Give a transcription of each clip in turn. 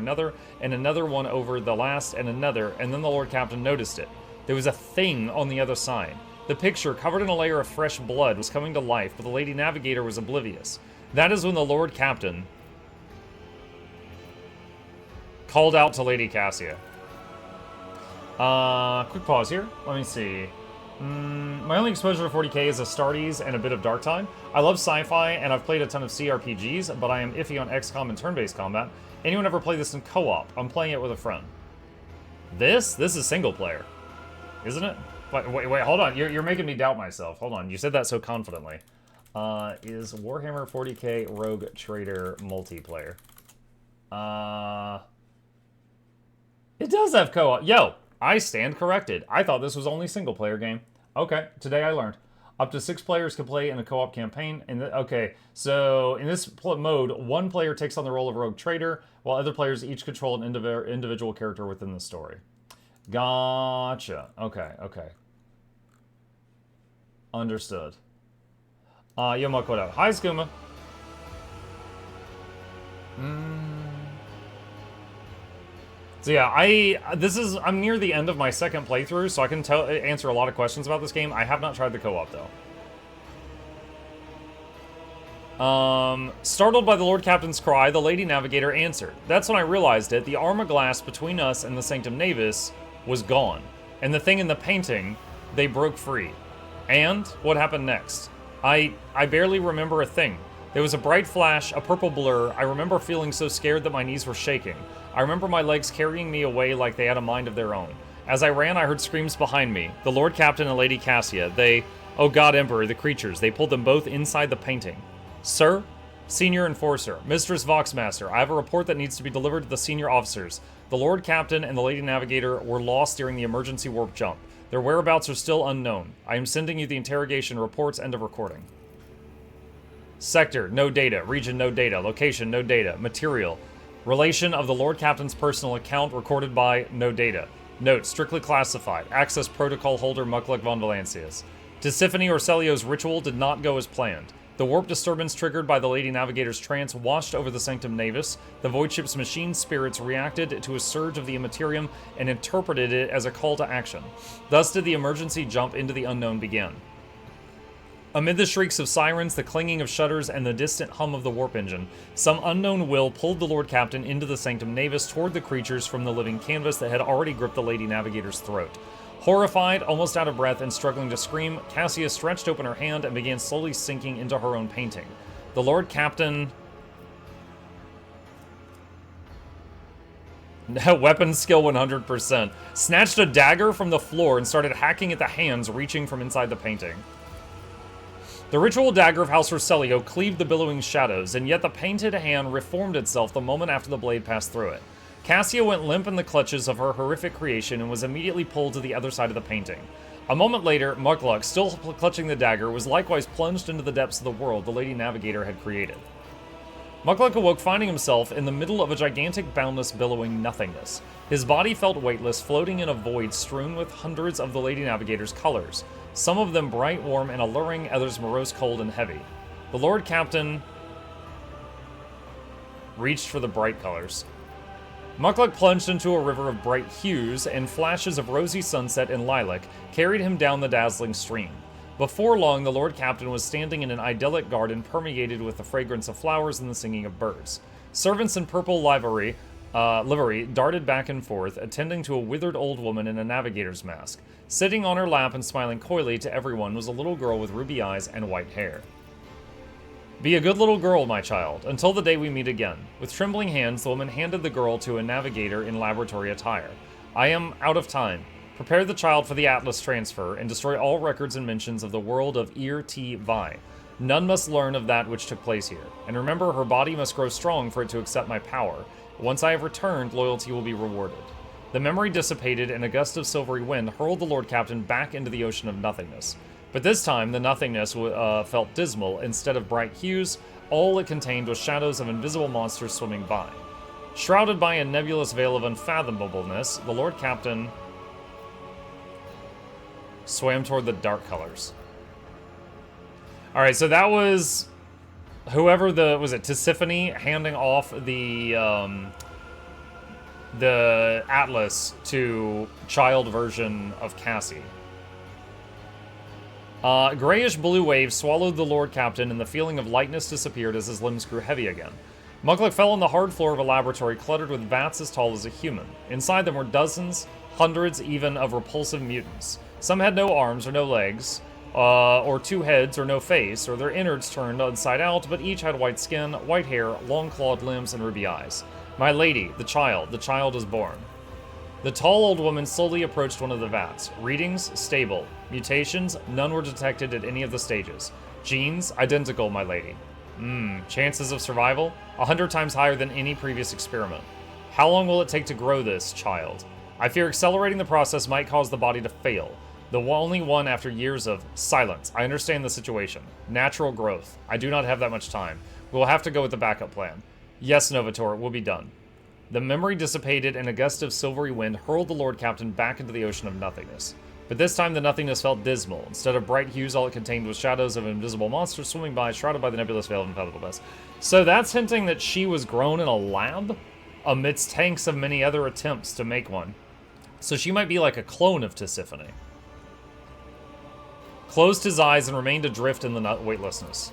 another, and another one over the last, and another, and then the Lord Captain noticed it. There was a thing on the other side. The picture, covered in a layer of fresh blood, was coming to life, but the Lady Navigator was oblivious. That is when the Lord Captain called out to Lady Cassia. Quick pause here. Let me see. My only exposure to 40k is Astartes and a bit of Dark Time. I love sci-fi, and I've played a ton of CRPGs, but I am iffy on XCOM and turn-based combat. Anyone ever play this in co-op? I'm playing it with a friend. This is single player, isn't it? Wait, hold on. You're making me doubt myself. Hold on. You said that so confidently. Is Warhammer 40k Rogue Trader multiplayer? It does have co-op. Yo! I stand corrected. I thought this was only single-player game. Okay, today I learned. Up to 6 players can play in a co-op campaign. Okay, so in this mode, one player takes on the role of Rogue Trader, while other players each control an individual character within the story. Gotcha. Okay. Understood. Yo, Makoto. Hi, Skooma. So yeah, I'm near the end of my second playthrough, so I can answer a lot of questions about this game. I have not tried the co-op though. Startled by the Lord Captain's cry, the Lady Navigator answered. That's when I realized it. The armor glass between us and the Sanctum Navis was gone, and the thing in the painting, they broke free. And what happened next? I barely remember a thing. There was a bright flash, a purple blur. I remember feeling so scared that my knees were shaking. I remember my legs carrying me away like they had a mind of their own. As I ran, I heard screams behind me. The Lord Captain and Lady Cassia, oh God Emperor, the creatures, they pulled them both inside the painting. Sir? Senior Enforcer, Mistress Voxmaster, I have a report that needs to be delivered to the senior officers. The Lord Captain and the Lady Navigator were lost during the emergency warp jump. Their whereabouts are still unknown. I am sending you the interrogation reports. End of recording. Sector, no data. Region, no data. Location, no data. Material. Relation of the Lord Captain's personal account recorded by no data. Note, strictly classified. Access protocol holder Mukluk von Valancius. Tisiphone Orselio's ritual did not go as planned. The warp disturbance triggered by the Lady Navigator's trance washed over the Sanctum Navis. The void ship's machine spirits reacted to a surge of the Immaterium and interpreted it as a call to action. Thus did the emergency jump into the unknown begin. Amid the shrieks of sirens, the clanging of shutters, and the distant hum of the warp engine, some unknown will pulled the Lord Captain into the Sanctum Navis toward the creatures from the living canvas that had already gripped the Lady Navigator's throat. Horrified, almost out of breath, and struggling to scream, Cassia stretched open her hand and began slowly sinking into her own painting. The Lord Captain... Weapon skill 100%. Snatched a dagger from the floor and started hacking at the hands reaching from inside the painting. The ritual dagger of House Roselio cleaved the billowing shadows, and yet the painted hand reformed itself the moment after the blade passed through it. Cassia went limp in the clutches of her horrific creation and was immediately pulled to the other side of the painting. A moment later, Mukluk, still clutching the dagger, was likewise plunged into the depths of the world the Lady Navigator had created. Mukluk awoke finding himself in the middle of a gigantic, boundless, billowing nothingness. His body felt weightless, floating in a void strewn with hundreds of the Lady Navigator's colors. Some of them bright, warm, and alluring, others morose, cold, and heavy. The Lord Captain reached for the bright colors. Mukluk plunged into a river of bright hues, and flashes of rosy sunset and lilac carried him down the dazzling stream. Before long, the Lord Captain was standing in an idyllic garden permeated with the fragrance of flowers and the singing of birds. Servants in purple livery darted back and forth, attending to a withered old woman in a navigator's mask. Sitting on her lap and smiling coyly to everyone was a little girl with ruby eyes and white hair. Be a good little girl, my child, until the day we meet again. With trembling hands, the woman handed the girl to a navigator in laboratory attire. I am out of time. Prepare the child for the Atlas transfer, and destroy all records and mentions of the world of Ir T Vi. None must learn of that which took place here. And remember, her body must grow strong for it to accept my power. Once I have returned, loyalty will be rewarded. The memory dissipated, and a gust of silvery wind hurled the Lord Captain back into the ocean of nothingness. But this time, the nothingness felt dismal. Instead of bright hues, all it contained was shadows of invisible monsters swimming by. Shrouded by a nebulous veil of unfathomableness, the Lord Captain swam toward the dark colors. Alright, so that was whoever was it Tisiphone handing off the the Atlas to child version of Cassie. Grayish-blue waves swallowed the Lord Captain, and the feeling of lightness disappeared as his limbs grew heavy again. Mukluk fell on the hard floor of a laboratory cluttered with vats as tall as a human. Inside them were dozens, hundreds even, of repulsive mutants. Some had no arms or no legs, or two heads or no face, or their innards turned inside out, but each had white skin, white hair, long clawed limbs, and ruby eyes. My lady, the child is born. The tall old woman slowly approached one of the vats. Readings, stable. Mutations, none were detected at any of the stages. Genes, identical, my lady. Chances of survival, 100 times higher than any previous experiment. How long will it take to grow this, child? I fear accelerating the process might cause the body to fail. The only one after years of silence. I understand the situation. Natural growth. I do not have that much time. We will have to go with the backup plan. Yes, Novator, we'll be done. The memory dissipated, and a gust of silvery wind hurled the Lord Captain back into the ocean of nothingness. But this time the nothingness felt dismal. Instead of bright hues, all it contained was shadows of invisible monsters swimming by, shrouded by the nebulous veil of impalpable mist. So that's hinting that she was grown in a lab amidst tanks of many other attempts to make one. So she might be like a clone of Tisiphone. Closed his eyes and remained adrift in the weightlessness.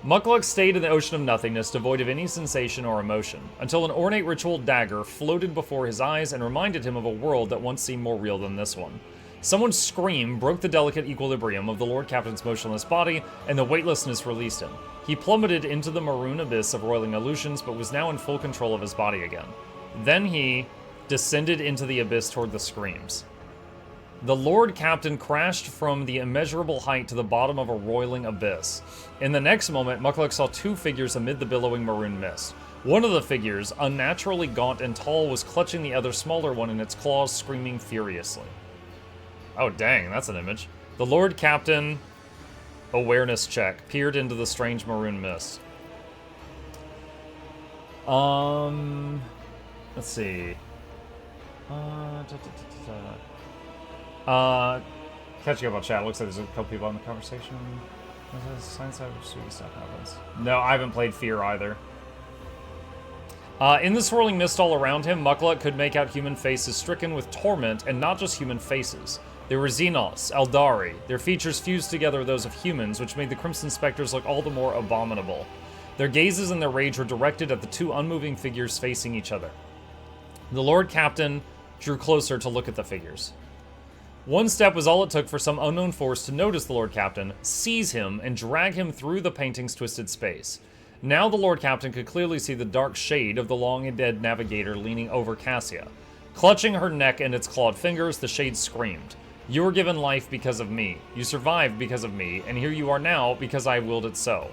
Mukluk stayed in the ocean of nothingness, devoid of any sensation or emotion, until an ornate ritual dagger floated before his eyes and reminded him of a world that once seemed more real than this one. Someone's scream broke the delicate equilibrium of the Lord Captain's motionless body, and the weightlessness released him. He plummeted into the maroon abyss of roiling illusions, but was now in full control of his body again. Then he descended into the abyss toward the screams. The Lord Captain crashed from the immeasurable height to the bottom of a roiling abyss. In the next moment, Mukluk saw two figures amid the billowing maroon mist. One of the figures, unnaturally gaunt and tall, was clutching the other smaller one in its claws, screaming furiously. Oh dang, that's an image. The Lord Captain, awareness check, peered into the strange maroon mist. Let's see. Catching up on chat. Looks like there's a couple people on the conversation. Science stuff happens. No, I haven't played Fear either. In the swirling mist all around him, Mukluk could make out human faces stricken with torment, and not just human faces. They were Xenos, Eldari. Their features fused together with those of humans, which made the Crimson Spectres look all the more abominable. Their gazes and their rage were directed at the two unmoving figures facing each other. The Lord Captain drew closer to look at the figures. One step was all it took for some unknown force to notice the Lord Captain, seize him, and drag him through the painting's twisted space. Now the Lord Captain could clearly see the dark shade of the long-dead navigator leaning over Cassia. Clutching her neck and its clawed fingers, the shade screamed. You were given life because of me. You survived because of me, and here you are now because I willed it so.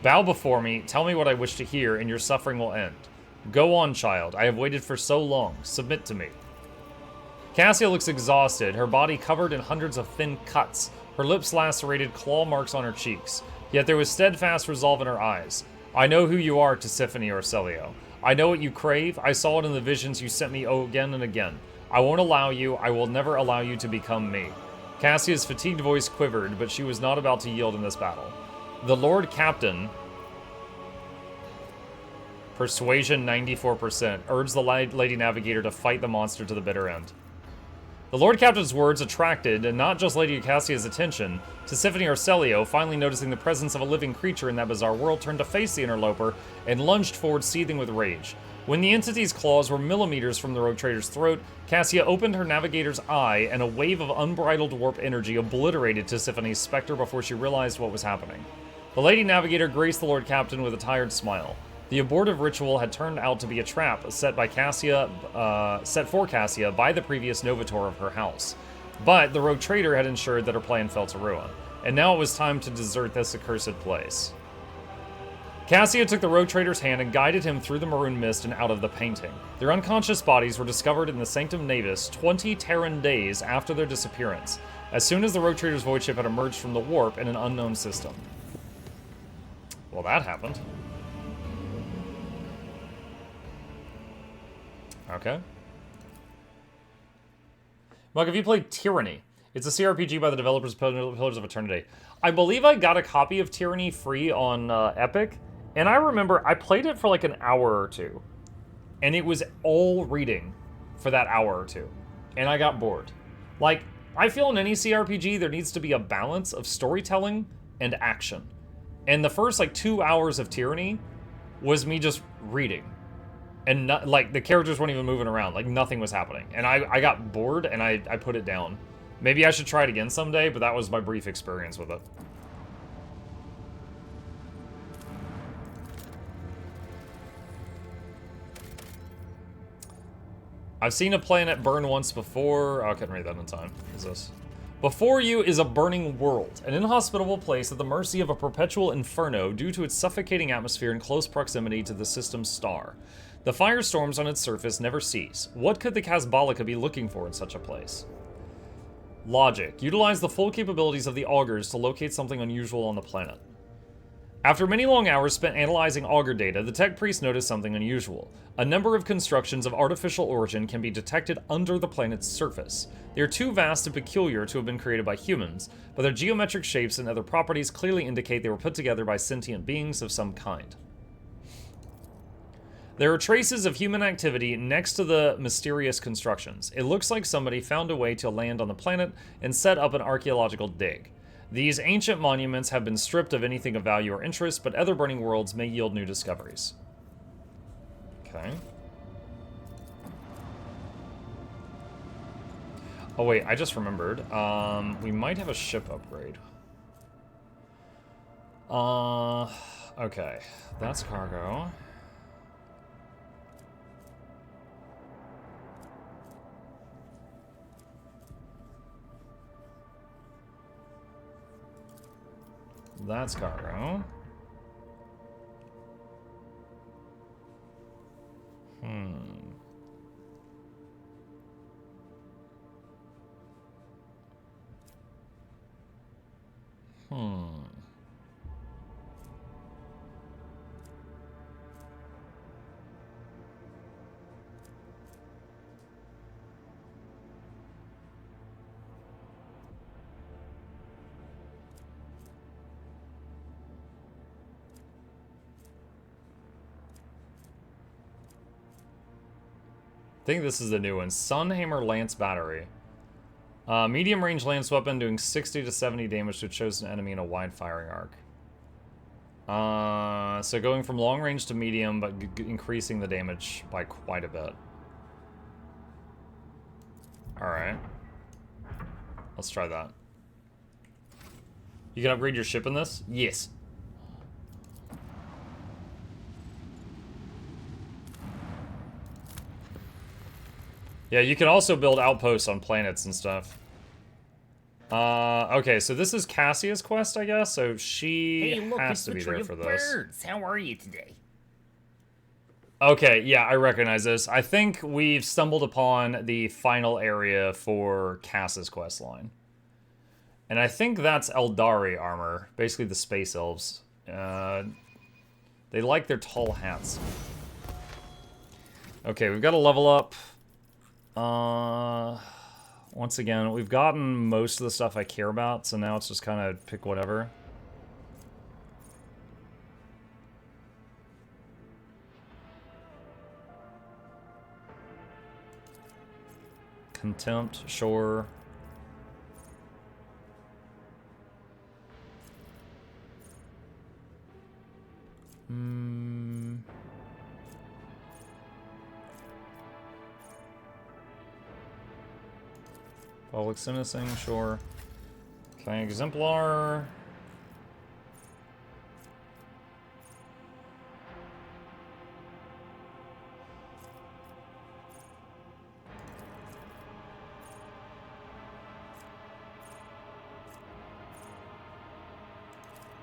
Bow before me, tell me what I wish to hear, and your suffering will end. Go on, child. I have waited for so long. Submit to me. Cassia looks exhausted, her body covered in hundreds of thin cuts, her lips lacerated, claw marks on her cheeks. Yet there was steadfast resolve in her eyes. I know who you are, Tisiphone Orselio. I know what you crave. I saw it in the visions you sent me again and again. I won't allow you. I will never allow you to become me. Cassia's fatigued voice quivered, but she was not about to yield in this battle. The Lord Captain, persuasion 94%, urged the Lady Navigator to fight the monster to the bitter end. The Lord Captain's words attracted, and not just Lady Cassia's attention. Tisiphone Orselio, finally noticing the presence of a living creature in that bizarre world, turned to face the interloper and lunged forward, seething with rage. When the entity's claws were millimeters from the rogue trader's throat, Cassia opened her navigator's eye, and a wave of unbridled warp energy obliterated Tisiphone's specter before she realized what was happening. The Lady Navigator graced the Lord Captain with a tired smile. The abortive ritual had turned out to be a trap set for Cassia by the previous Novator of her house. But the rogue trader had ensured that her plan fell to ruin, and now it was time to desert this accursed place. Cassia took the rogue trader's hand and guided him through the maroon mist and out of the painting. Their unconscious bodies were discovered in the Sanctum Navis 20 Terran days after their disappearance, as soon as the rogue trader's void ship had emerged from the warp in an unknown system. Well, that happened. Okay. Mug, have you played Tyranny? It's a CRPG by the developers of Pillars of Eternity. I believe I got a copy of Tyranny free on Epic, and I remember I played it for like an hour or two. And it was all reading for that hour or two. And I got bored. Like, I feel in any CRPG there needs to be a balance of storytelling and action. And the first, like, 2 hours of Tyranny was me just reading. And, like, the characters weren't even moving around. Like, nothing was happening. And I got bored, and I put it down. Maybe I should try it again someday, but that was my brief experience with it. I've seen a planet burn once before. Oh, I couldn't read that in time. What is this? Before you is a burning world, an inhospitable place at the mercy of a perpetual inferno due to its suffocating atmosphere in close proximity to the system's star. The firestorms on its surface never cease. What could the Casbalica be looking for in such a place? Logic. Utilize the full capabilities of the augurs to locate something unusual on the planet. After many long hours spent analyzing augur data, the tech priest noticed something unusual. A number of constructions of artificial origin can be detected under the planet's surface. They are too vast and peculiar to have been created by humans, but their geometric shapes and other properties clearly indicate they were put together by sentient beings of some kind. There are traces of human activity next to the mysterious constructions. It looks like somebody found a way to land on the planet and set up an archaeological dig. These ancient monuments have been stripped of anything of value or interest, but other burning worlds may yield new discoveries. Okay. Oh wait, I just remembered. We might have a ship upgrade. Okay. That's cargo. That's cargo. I think this is the new one. Sunhammer Lance Battery. Medium range lance weapon doing 60 to 70 damage to a chosen enemy in a wide firing arc. So going from long range to medium, but increasing the damage by quite a bit. Alright. Let's try that. You can upgrade your ship in this? Yes. Yeah, you can also build outposts on planets and stuff. Okay, so this is Cassia's quest, I guess. So she has to be there for this. Birds. How are you today? Okay, yeah, I recognize this. I think we've stumbled upon the final area for Cass's quest line. And I think that's Eldari armor, basically the space elves. They like their tall hats. Okay, we've got to level up. Once again, we've gotten most of the stuff I care about, so now it's just kind of pick whatever. Contempt, sure. Public citizen, sure. Okay, exemplar.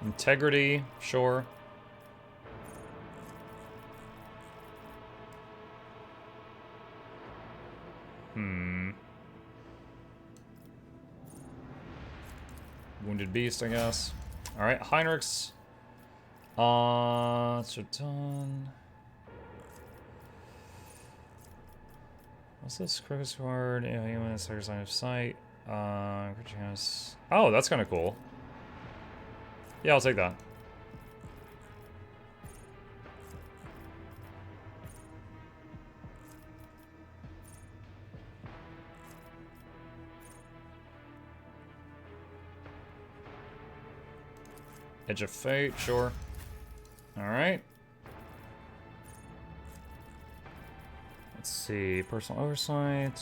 Integrity, sure. Wounded Beast, I guess. Alright, Heinrichs. It's done. What's this? Critical Sword, human, second sign of sight. Oh, that's kind of cool. Yeah, I'll take that. Edge of Fate, sure. Alright. Let's see, personal oversight.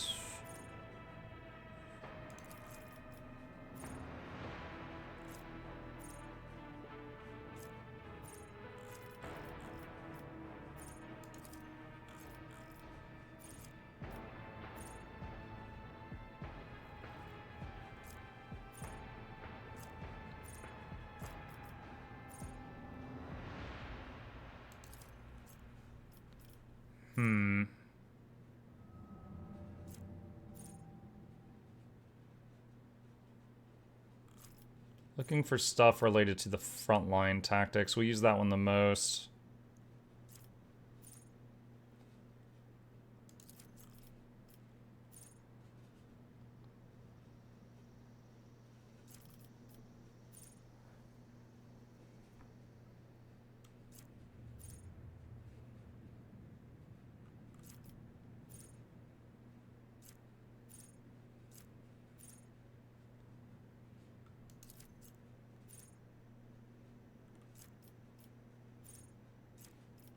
Looking for stuff related to the frontline tactics. We use that one the most.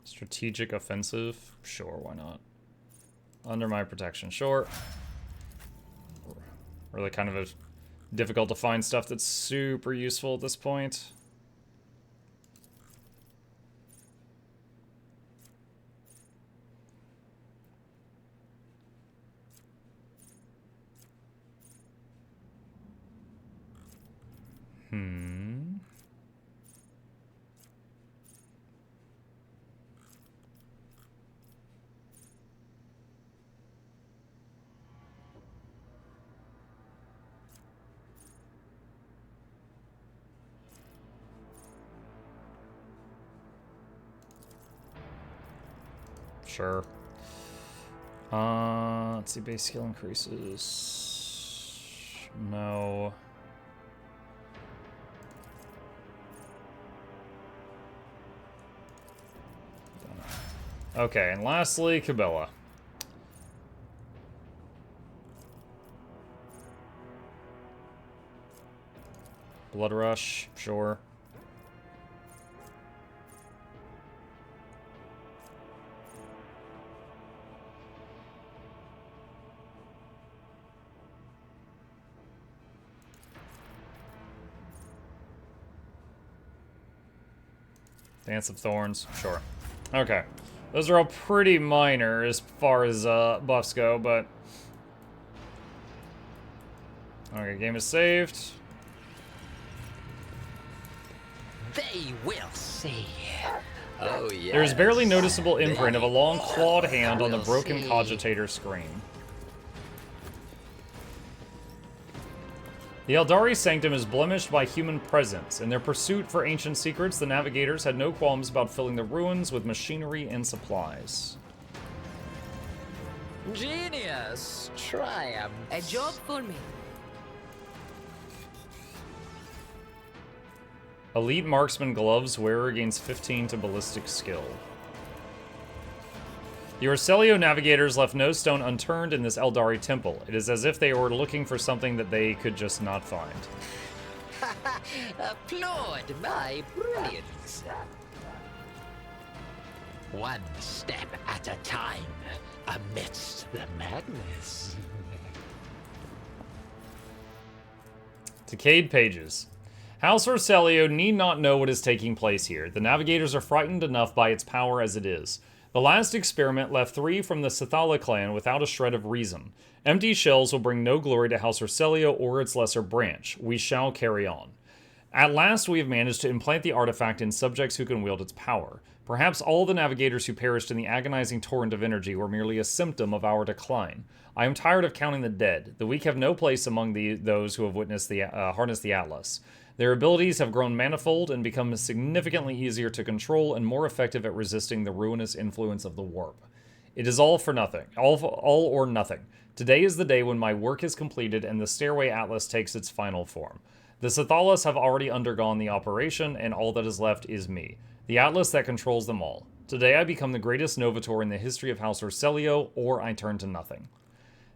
Strategic offensive? Sure, why not? Under my protection, sure. Really kind of difficult to find stuff that's super useful at this point. Sure. Let's see, base skill increases. No. Okay, and lastly, Cabela. Blood Rush, sure. Dance of Thorns, sure. Okay. Those are all pretty minor as far as buffs go, but... Okay, game is saved. They will see. Oh, yeah. There's barely noticeable imprint of a long clawed hand on the broken cogitator screen. The Eldari Sanctum is blemished by human presence. In their pursuit for ancient secrets, the navigators had no qualms about filling the ruins with machinery and supplies. Genius! Triumph. A job for me. Elite Marksman Gloves, wearer gains 15 to ballistic skill. The Orselio navigators left no stone unturned in this Eldari temple. It is as if they were looking for something that they could just not find. Applaud my brilliance. One step at a time amidst the madness. Decayed pages. House Orselio need not know what is taking place here. The navigators are frightened enough by its power as it is. The last experiment left 3 from the Sithala clan without a shred of reason. Empty shells will bring no glory to House Orselio or its lesser branch. We shall carry on. At last we have managed to implant the artifact in subjects who can wield its power. Perhaps all the navigators who perished in the agonizing torrent of energy were merely a symptom of our decline. I am tired of counting the dead. The weak have no place among those who have witnessed the harnessed the Atlas. Their abilities have grown manifold and become significantly easier to control and more effective at resisting the ruinous influence of the warp. It is all for nothing, all or nothing. Today is the day when my work is completed and the Stairway Atlas takes its final form. The Sithalas have already undergone the operation, and all that is left is me, the Atlas that controls them all. Today I become the greatest Novator in the history of House Orselio, or I turn to nothing.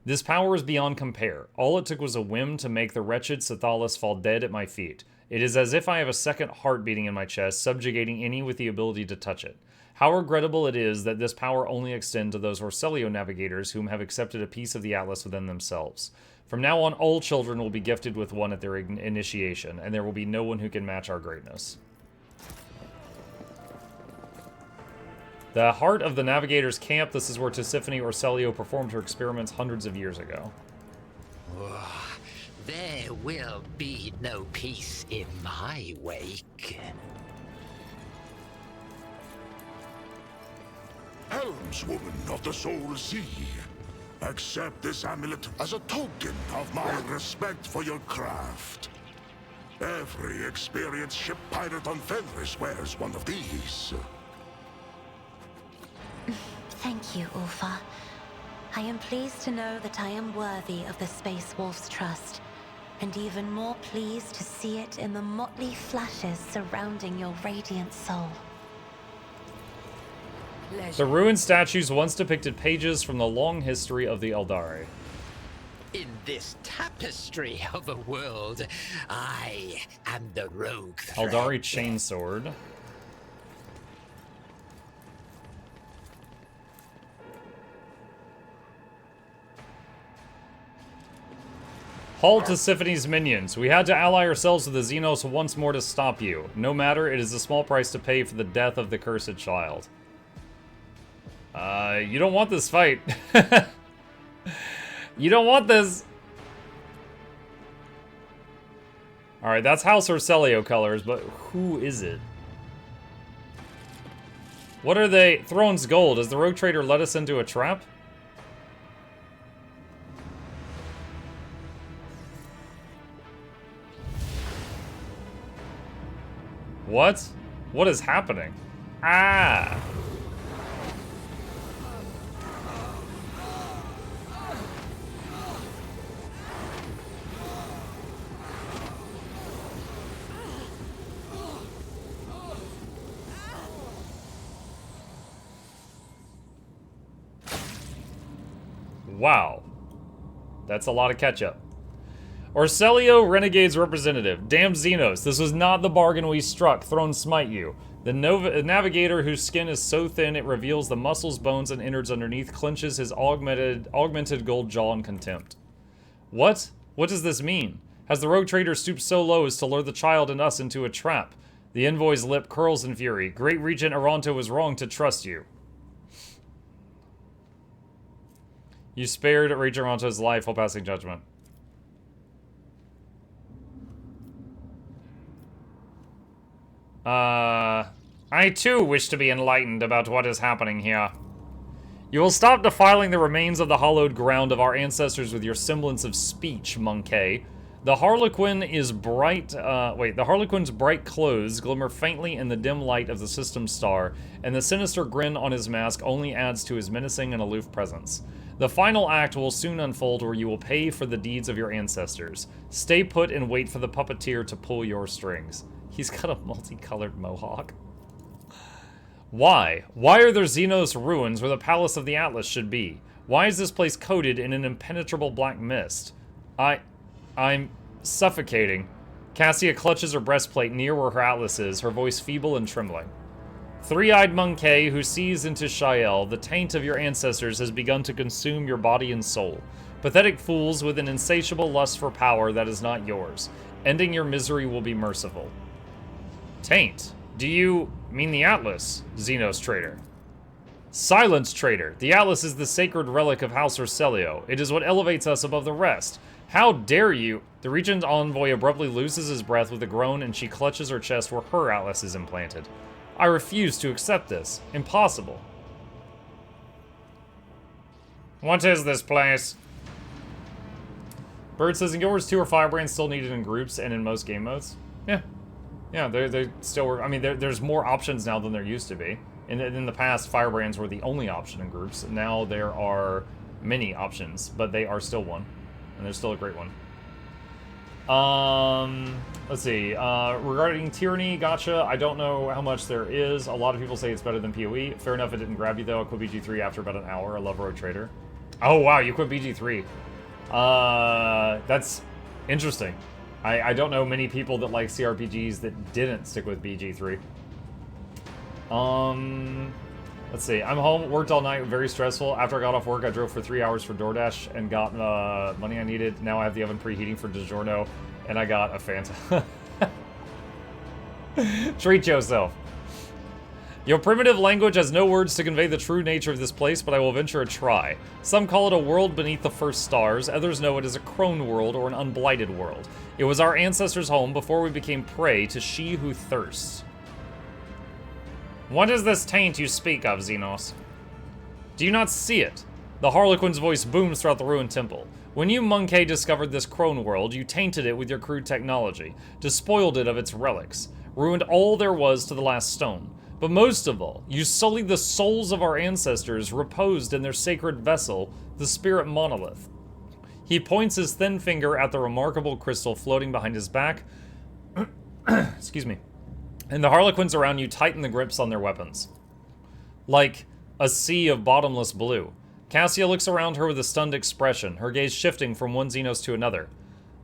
This power is beyond compare. All it took was a whim to make the wretched Sathalis fall dead at my feet. It is as if I have a second heart beating in my chest, subjugating any with the ability to touch it. How regrettable it is that this power only extends to those Orselio navigators whom have accepted a piece of the Atlas within themselves. From now on, all children will be gifted with one at their initiation, and there will be no one who can match our greatness. The heart of the Navigator's camp. This is where Tisiphone Orselio performed her experiments hundreds of years ago. Oh, there will be no peace in my wake. Helmswoman of the Soul Sea, accept this amulet as a token of my respect for your craft. Every experienced ship pirate on Fenris wears one of these. Thank you, Ulfa. I am pleased to know that I am worthy of the Space Wolf's trust, and even more pleased to see it in the motley flashes surrounding your radiant soul. The ruined statues once depicted pages from the long history of the Eldari. In this tapestry of a world, I am the rogue thread. Eldari chainsword. Halt Tisiphone's minions. We had to ally ourselves with the Xenos once more to stop you. No matter, it is a small price to pay for the death of the cursed child. You don't want this fight. You don't want this. Alright, that's House Orselio colors, but who is it? What are they? Throne's gold. Has the rogue trader led us into a trap? What? What is happening? Ah! Wow. That's a lot of ketchup. Orselio, Renegade's representative. Damn Xenos, this was not the bargain we struck. Throne smite you. The Navigator, whose skin is so thin it reveals the muscles, bones, and innards underneath, clenches his augmented gold jaw in contempt. What? What does this mean? Has the rogue trader stooped so low as to lure the child and us into a trap? The envoy's lip curls in fury. Great Regent Aranto was wrong to trust you. You spared Regent Aranto's life while passing judgment. I too wish to be enlightened about what is happening here. You will stop defiling the remains of the hallowed ground of our ancestors with your semblance of speech, monkey. The Harlequin is bright, the Harlequin's bright clothes glimmer faintly in the dim light of the system star, and the sinister grin on his mask only adds to his menacing and aloof presence. The final act will soon unfold where you will pay for the deeds of your ancestors. Stay put and wait for the puppeteer to pull your strings. He's got a multicolored mohawk. Why? Why are there Xenos ruins where the Palace of the Atlas should be? Why is this place coated in an impenetrable black mist? I'm suffocating. Cassia clutches her breastplate near where her Atlas is, her voice feeble and trembling. Three-eyed monkey who sees into Shael, the taint of your ancestors has begun to consume your body and soul. Pathetic fools with an insatiable lust for power that is not yours. Ending your misery will be merciful. Taint? Do you mean the Atlas, Xenos traitor? Silence, traitor. The Atlas is the sacred relic of House Orselio. It is what elevates us above the rest. How dare you? The Regent's envoy abruptly loses his breath with a groan and she clutches her chest where her Atlas is implanted. I refuse to accept this. Impossible. What is this place? Bird says, in Guild Wars 2 are firebrands still needed in groups and in most game modes? Yeah. Yeah, they still were. I mean, there's more options now than there used to be. In the past, firebrands were the only option in groups. Now there are many options, but they are still one. And they're still a great one. Let's see. Regarding Tyranny, gotcha. I don't know how much there is. A lot of people say it's better than PoE. Fair enough, it didn't grab you, though. I quit BG3 after about an hour. I love Rogue Trader. Oh, wow, you quit BG3. That's interesting. I don't know many people that like CRPGs that didn't stick with BG3. Let's see. I'm home, worked all night, very stressful. After I got off work, I drove for 3 hours for DoorDash and got money I needed. Now I have the oven preheating for DiGiorno, and I got a Fanta. Treat yourself. Your primitive language has no words to convey the true nature of this place, but I will venture a try. Some call it a world beneath the first stars, others know it as a crone world or an unblighted world. It was our ancestors' home before we became prey to she who thirsts. What is this taint you speak of, Xenos? Do you not see it? The Harlequin's voice booms throughout the ruined temple. When you, Monkey, discovered this crone world, you tainted it with your crude technology, despoiled it of its relics, ruined all there was to the last stone. But most of all, you sullied the souls of our ancestors reposed in their sacred vessel, the spirit monolith. He points his thin finger at the remarkable crystal floating behind his back. Excuse me. And the Harlequins around you tighten the grips on their weapons. Like a sea of bottomless blue. Cassia looks around her with a stunned expression, her gaze shifting from one Xenos to another.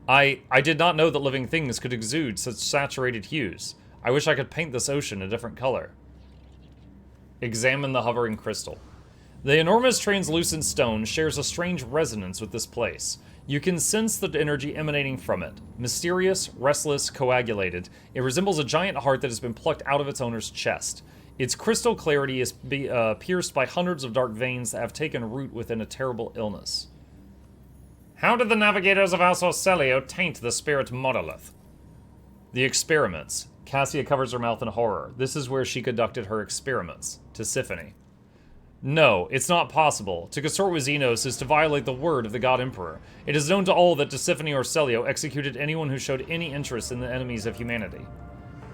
I did not know that living things could exude such saturated hues. I wish I could paint this ocean a different color. Examine the hovering crystal. The enormous translucent stone shares a strange resonance with this place. You can sense the energy emanating from it. Mysterious, restless, coagulated. It resembles a giant heart that has been plucked out of its owner's chest. Its crystal clarity is pierced by hundreds of dark veins that have taken root within a terrible illness. How did the navigators of House Orselio taint the spirit monolith? The experiments. Cassia covers her mouth in horror. This is where she conducted her experiments. Tisiphone. No, it's not possible. To consort with Xenos is to violate the word of the God Emperor. It is known to all that Tisiphone Orselio executed anyone who showed any interest in the enemies of humanity.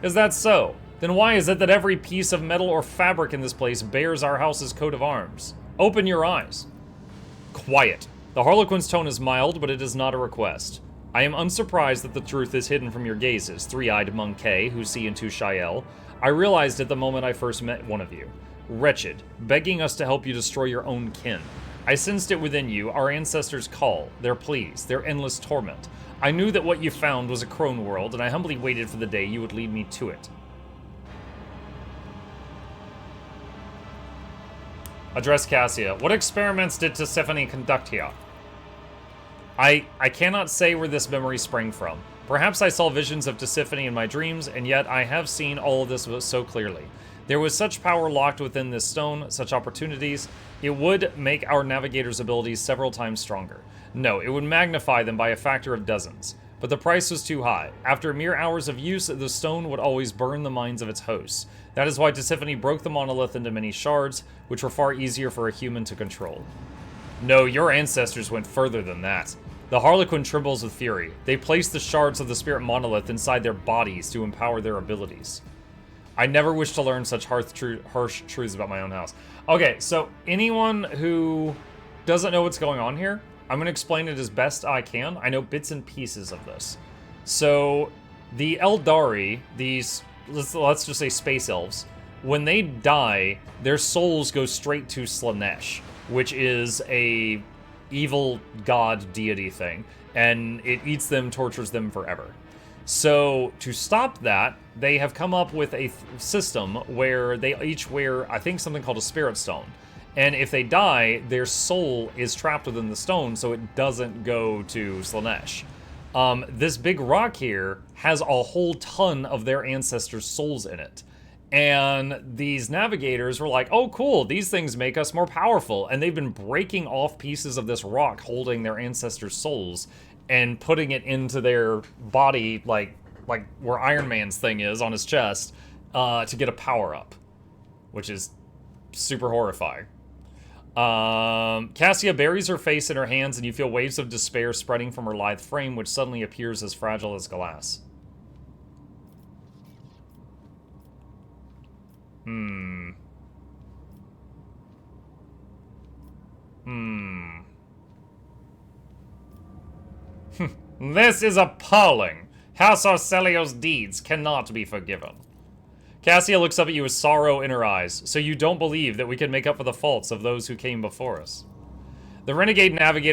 Is that so? Then why is it that every piece of metal or fabric in this place bears our house's coat of arms? Open your eyes. Quiet. The Harlequin's tone is mild, but it is not a request. I am unsurprised that the truth is hidden from your gazes, three-eyed Monkey who see into Shael. I realized it the moment I first met one of you. Wretched, begging us to help you destroy your own kin. I sensed it within you, our ancestors' call, their pleas, their endless torment. I knew that what you found was a crone world, and I humbly waited for the day you would lead me to it. Address Cassia. What experiments did Tisiphone conduct here? I cannot say where this memory sprang from. Perhaps I saw visions of Tisiphone in my dreams, and yet I have seen all of this so clearly. There was such power locked within this stone, such opportunities. It would make our navigator's abilities several times stronger. No, it would magnify them by a factor of dozens. But the price was too high. After mere hours of use, the stone would always burn the minds of its hosts. That is why Tisiphone broke the monolith into many shards, which were far easier for a human to control. No, your ancestors went further than that. The Harlequin trembles with fury. They placed the shards of the spirit monolith inside their bodies to empower their abilities. I never wish to learn such harsh truths about my own house. Okay, so anyone who doesn't know what's going on here, I'm going to explain it as best I can. I know bits and pieces of this. So, the Eldari, these, let's just say space elves, when they die, their souls go straight to Slanesh, which is a evil god deity thing, and it eats them, tortures them forever. So, to stop that, they have come up with a system where they each wear, I think, something called a spirit stone. And if they die, their soul is trapped within the stone, so it doesn't go to Slanesh. This big rock here has a whole ton of their ancestors' souls in it. And these navigators were like, oh cool, these things make us more powerful. And they've been breaking off pieces of this rock holding their ancestors' souls and putting it into their body, like where Iron Man's thing is on his chest, to get a power-up, which is super horrifying. Cassia buries her face in her hands, and you feel waves of despair spreading from her lithe frame, which suddenly appears as fragile as glass. This is appalling. House Orselio's deeds cannot be forgiven. Cassia looks up at you with sorrow in her eyes. So you don't believe that we can make up for the faults of those who came before us? The Renegade Navigator